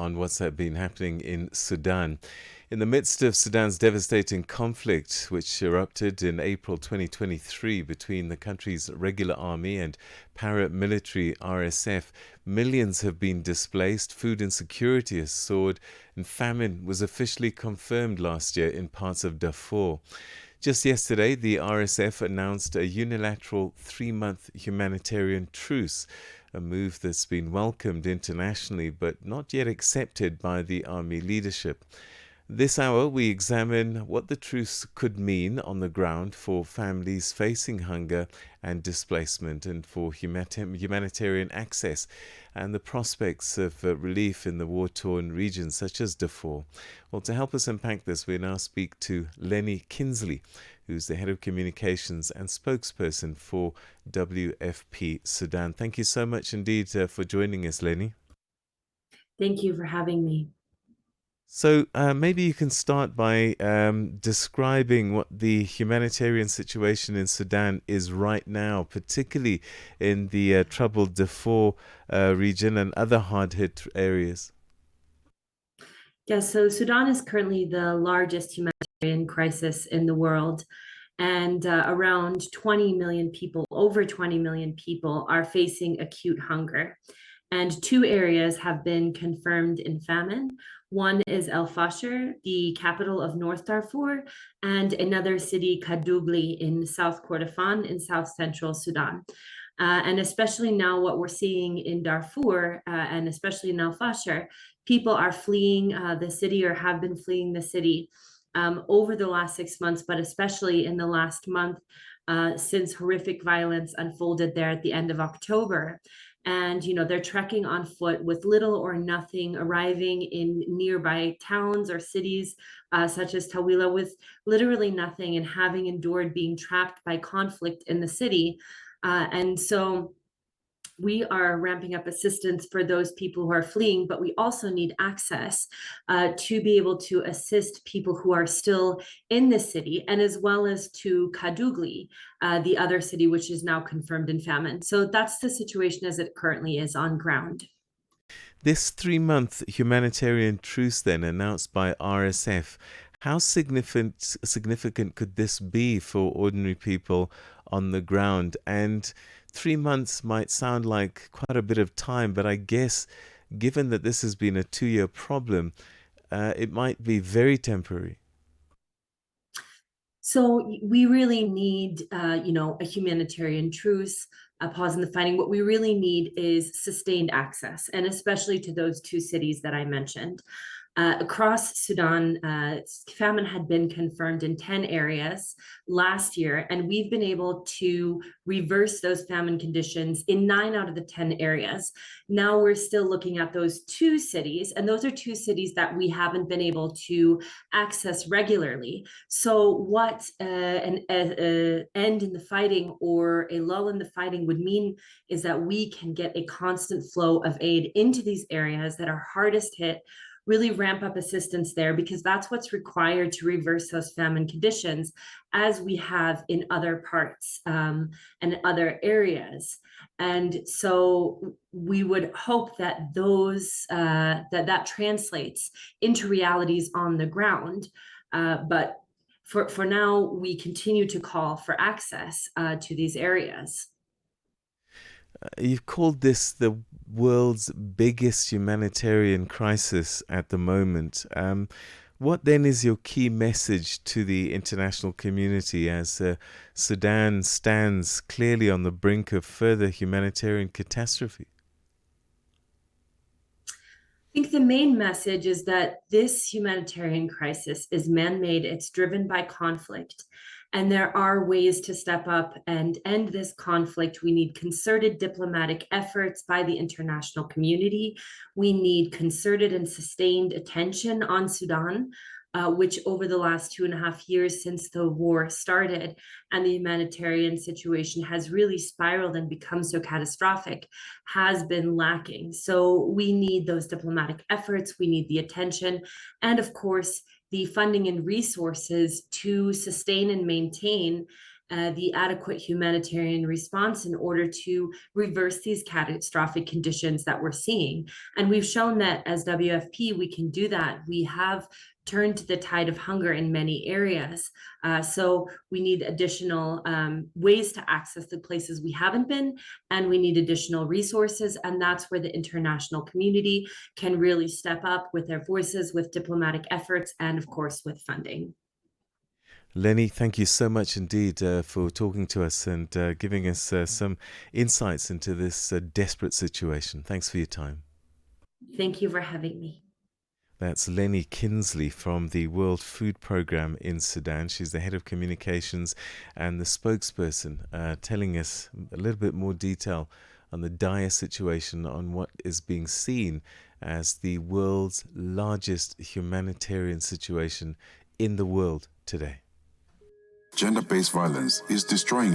on what's been happening in Sudan. In the midst of Sudan's devastating conflict, which erupted in April 2023 between the country's regular army and paramilitary RSF, millions have been displaced, food insecurity has soared, and famine was officially confirmed last year in parts of Darfur. Just yesterday, the RSF announced a unilateral 3-month humanitarian truce, a move that's been welcomed internationally but not yet accepted by the army leadership. This hour, we examine what the truce could mean on the ground for families facing hunger and displacement and for humanitarian access and the prospects of relief in the war-torn regions such as Darfur. Well, to help us unpack this, we now speak to Leni Kinzli, who's the head of communications and spokesperson for WFP Sudan. Thank you so much indeed for joining us, Leni. Thank you for having me. So maybe you can start by describing what the humanitarian situation in Sudan is right now, particularly in the troubled Darfur region and other hard-hit areas. Yeah, so Sudan is currently the largest humanitarian crisis in the world, and around 20 million people, over 20 million people, are facing acute hunger. And two areas have been confirmed in famine. One is El Fasher, the capital of North Darfur, and another city, Kadugli, in South Kordofan in South Central Sudan. And especially now, what we're seeing in Darfur, and especially in El Fasher, people are fleeing the city or have been fleeing the city over the last 6 months, but especially in the last month since horrific violence unfolded there at the end of October. And, they're trekking on foot with little or nothing, arriving in nearby towns or cities such as Tawila with literally nothing and having endured being trapped by conflict in the city. And so we are ramping up assistance for those people who are fleeing, but we also need access to be able to assist people who are still in the city, and as well as to Kadugli, the other city, which is now confirmed in famine. So that's the situation as it currently is on ground. This 3-month humanitarian truce then announced by RSF, how significant could this be for ordinary people on the ground? And 3 months might sound like quite a bit of time, but I guess given that this has been a 2-year problem, it might be very temporary. So we really need, a humanitarian truce, a pause in the fighting. What we really need is sustained access, and especially to those two cities that I mentioned. Across Sudan, famine had been confirmed in 10 areas last year, and we've been able to reverse those famine conditions in 9 out of the 10 areas. Now we're still looking at those two cities, and those are two cities that we haven't been able to access regularly. So what an end in the fighting or a lull in the fighting would mean is that we can get a constant flow of aid into these areas that are hardest hit, really ramp up assistance there, because that's what's required to reverse those famine conditions, as we have in other parts and other areas. And so we would hope that that translates into realities on the ground. But for now, we continue to call for access to these areas. You've called this the world's biggest humanitarian crisis at the moment. What then is your key message to the international community as Sudan stands clearly on the brink of further humanitarian catastrophe? I think the main message is that this humanitarian crisis is man-made, it's driven by conflict, and there are ways to step up and end this conflict. We need concerted diplomatic efforts by the international community. We need concerted and sustained attention on Sudan, which over the last 2.5 years since the war started and the humanitarian situation has really spiraled and become so catastrophic, has been lacking. So we need those diplomatic efforts, we need the attention, and of course, the funding and resources to sustain and maintain the adequate humanitarian response in order to reverse these catastrophic conditions that we're seeing. And we've shown that as WFP, we can do that. We have turned the tide of hunger in many areas. So we need additional ways to access the places we haven't been, and we need additional resources. And that's where the international community can really step up with their voices, with diplomatic efforts, and of course, with funding. Leni, thank you so much indeed for talking to us and giving us some insights into this desperate situation. Thanks for your time. Thank you for having me. That's Leni Kinzli from the World Food Programme in Sudan. She's the head of communications and the spokesperson, telling us a little bit more detail on the dire situation, on what is being seen as the world's largest humanitarian situation in the world today. Gender-based violence is destroying